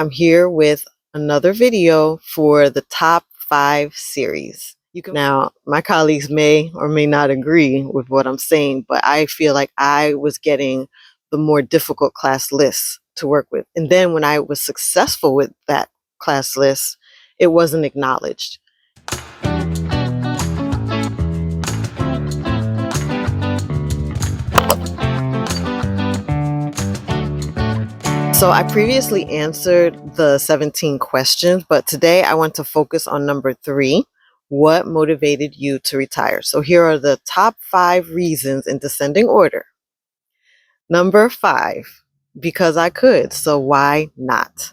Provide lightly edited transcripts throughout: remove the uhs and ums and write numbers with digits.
I'm here with another video for the top 5 series. Now, my colleagues may or may not agree with what I'm saying, but I feel like I was getting the more difficult class lists to work with. And then when I was successful with that class list, it wasn't acknowledged. So I previously answered the 17 questions, but today I want to focus on number 3. What motivated you to retire? So here are the top 5 reasons in descending order. Number 5, because I could. So why not?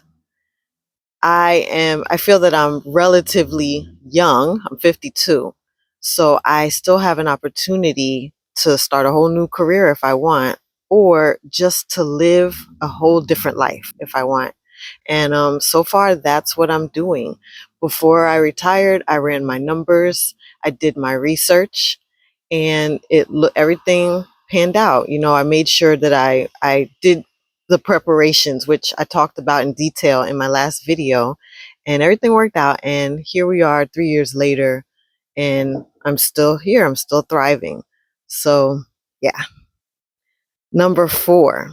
I feel that I'm relatively young. I'm 52. So I still have an opportunity to start a whole new career if I want, or just to live a whole different life if I want. And so far, that's what I'm doing. Before I retired, I ran my numbers, I did my research, and everything panned out. I made sure that I did the preparations, which I talked about in detail in my last video, and everything worked out. And here we are 3 years later, and I'm still here. I'm still thriving. So, yeah. Number 4.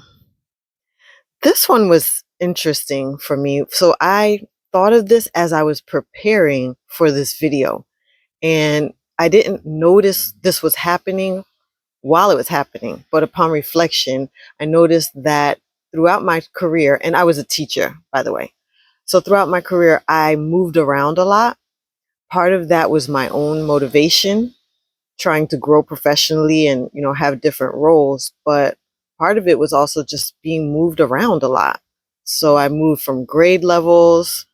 This one was interesting for me. So I thought of this as I was preparing for this video, and I didn't notice this was happening while it was happening. But upon reflection, I noticed that throughout my career, and I was a teacher, by the way. So throughout my career, I moved around a lot. Part of that was my own motivation, trying to grow professionally and, have different roles. But part of it was also just being moved around a lot. So I moved from grade levels,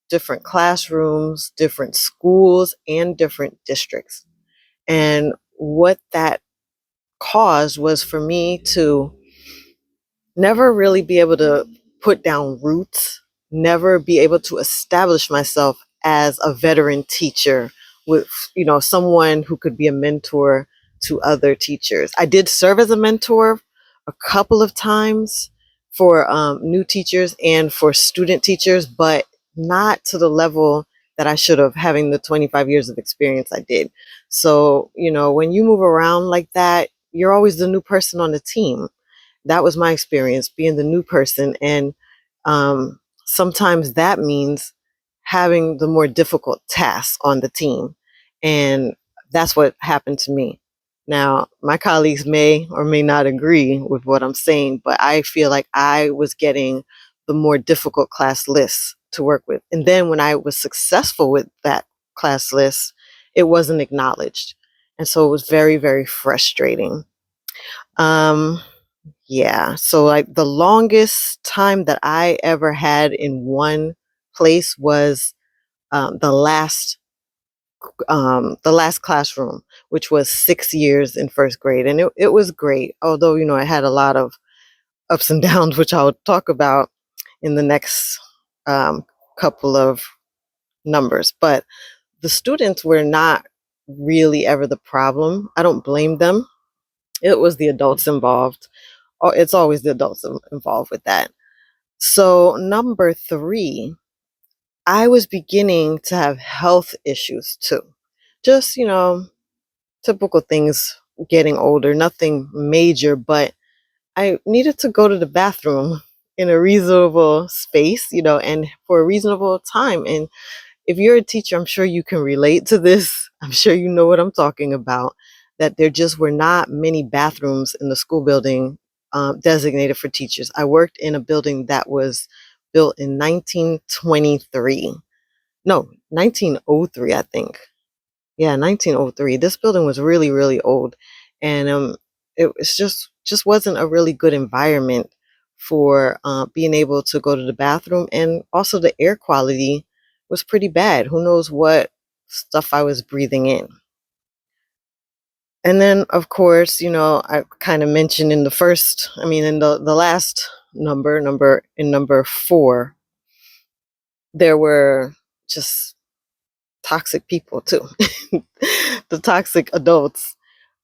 different classrooms, different schools, and different districts. And what that caused was for me to never really be able to put down roots, never be able to establish myself as a veteran teacher with, someone who could be a mentor to other teachers. I did serve as a mentor a couple of times for new teachers and for student teachers, but not to the level that I should have, having the 25 years of experience I did. So, when you move around like that, you're always the new person on the team. That was my experience, being the new person. And sometimes that means having the more difficult tasks on the team. And that's what happened to me. Now, my colleagues may or may not agree with what I'm saying, but I feel like I was getting the more difficult class lists to work with. And then when I was successful with that class list, it wasn't acknowledged. And so it was very, very frustrating. Um, yeah. So like the longest time that I ever had in one place was the last classroom, which was 6 years in first grade. And it was great. Although, it had a lot of ups and downs, which I'll talk about in the next um, couple of numbers. But the students were not really ever the problem. I don't blame them. It was the adults involved. Oh, it's always the adults involved with that. So, number 3, I was beginning to have health issues too. Just, typical things getting older, nothing major, but I needed to go to the bathroom in a reasonable space, and for a reasonable time. And if you're a teacher, I'm sure you can relate to this. I'm sure you know what I'm talking about, that there just were not many bathrooms in the school building designated for teachers. I worked in a building that was built in 1923. No, 1903, I think. Yeah, 1903. This building was really, really old. And it wasn't a really good environment for being able to go to the bathroom. And also the air quality was pretty bad. Who knows what stuff I was breathing in. And then, of course, I kind of mentioned in the last number 4, there were just toxic people too. The toxic adults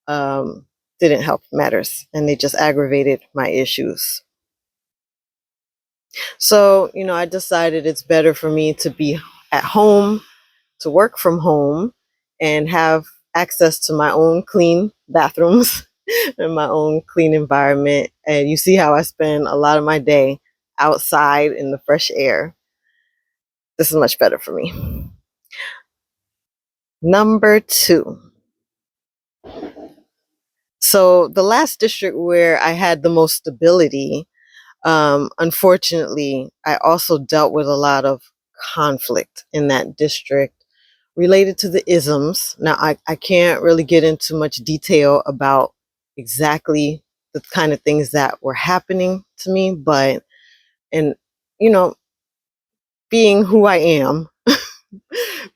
um, didn't help matters, and they just aggravated my issues. So, I decided it's better for me to be at home, to work from home, and have access to my own clean bathrooms and my own clean environment. And you see how I spend a lot of my day outside in the fresh air. This is much better for me. Number two. So, the last district where I had the most stability, unfortunately, I also dealt with a lot of conflict in that district related to the isms. Now, I can't really get into much detail about exactly the kind of things that were happening to me, but, and, you know, being who I am,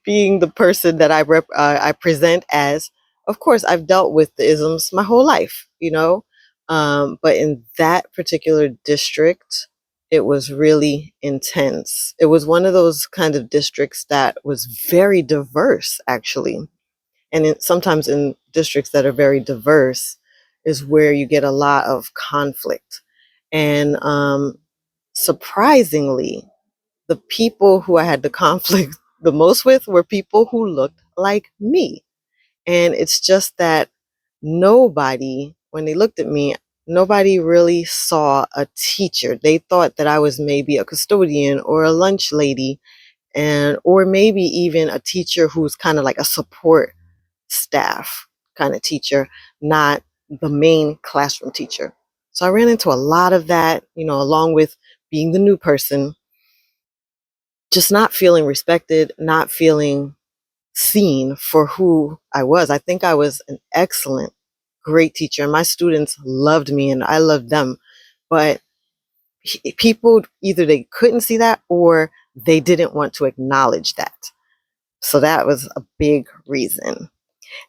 being the person that I present as, of course, I've dealt with the isms my whole life, but in that particular district, it was really intense. It was one of those kind of districts that was very diverse, actually. And sometimes in districts that are very diverse is where you get a lot of conflict. And surprisingly, the people who I had the conflict the most with were people who looked like me. And it's just that nobody, when they looked at me, nobody really saw a teacher. They thought that I was maybe a custodian or a lunch lady, and or maybe even a teacher who's kind of like a support staff kind of teacher, not the main classroom teacher. So I ran into a lot of that, along with being the new person, just not feeling respected, not feeling seen for who I was. I think I was an excellent, great teacher, and my students loved me and I loved them. But people, either they couldn't see that or they didn't want to acknowledge that. So that was a big reason.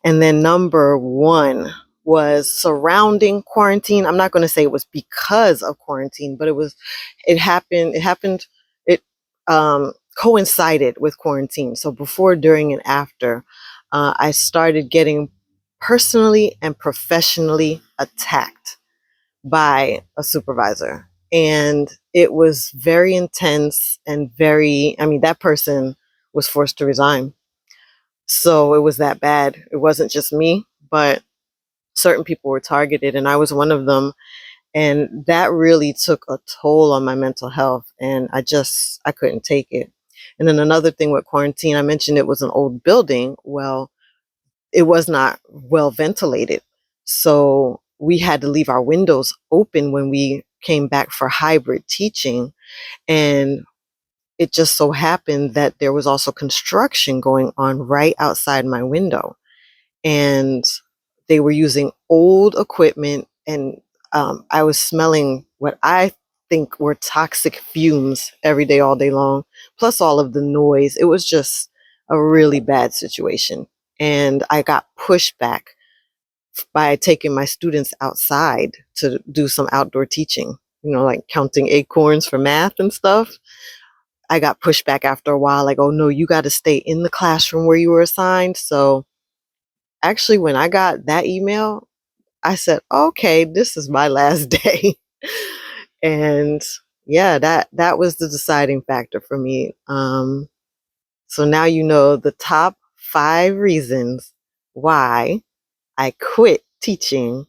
And then number one was surrounding quarantine. I'm not going to say it was because of quarantine, but it coincided with quarantine. So before, during, and after, I started getting personally and professionally attacked by a supervisor. And it was very intense and that person was forced to resign. So it was that bad. It wasn't just me, but certain people were targeted, and I was one of them. And that really took a toll on my mental health, and I couldn't take it. And then another thing with quarantine, I mentioned it was an old building. Well, it was not well ventilated. So we had to leave our windows open when we came back for hybrid teaching. And it just so happened that there was also construction going on right outside my window. And they were using old equipment, and I was smelling what I think were toxic fumes every day, all day long, plus all of the noise. It was just a really bad situation. And I got pushed back by taking my students outside to do some outdoor teaching, like counting acorns for math and stuff. I got pushed back after a while, like, oh no, you got to stay in the classroom where you were assigned. So actually, when I got that email, I said, okay, this is my last day. And yeah, that was the deciding factor for me. So now you know the top 5 reasons why I quit teaching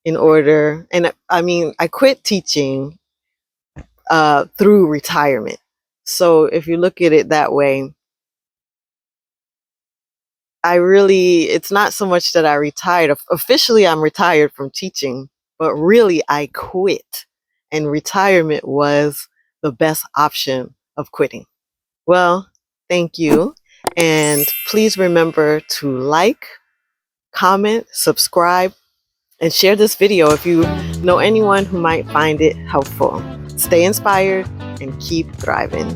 I quit teaching through retirement. So if you look at it that way, it's not so much that I retired. Officially, I'm retired from teaching, but really I quit. And retirement was the best option of quitting. Well, thank you. And please remember to like, comment, subscribe, and share this video if you know anyone who might find it helpful. Stay inspired and keep thriving.